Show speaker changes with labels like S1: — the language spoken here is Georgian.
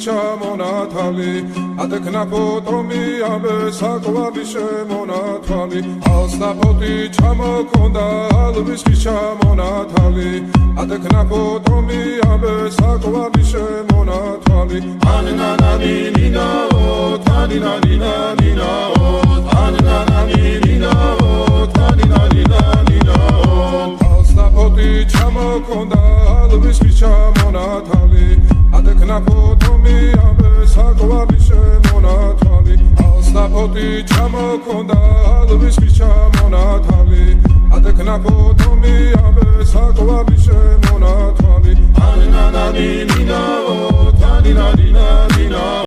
S1: ჩამონათალი ატექნა ფოტომი ამე საკვალი შემონათვალი ალსნაფოთი ჩამოქონდა ალვის ჩამონათალი ატექნა ფოტომი ამე საკვალი შემონათვალი ანანანინინაო თანინანინანინაო ანანანინინაო თანინანინანინაო ალსნაფოთი ჩამოქონდა ალვის ჩამონათალი ატექნა ფოტომი ამე საკვალი შემონათვალი ალსნაფოთი ჩამოქონდა ალვის ჩამონათალი ატექნა ფოტომი ამე საკვალი შემონათვალი ანანანინინაო თანინანინანინაო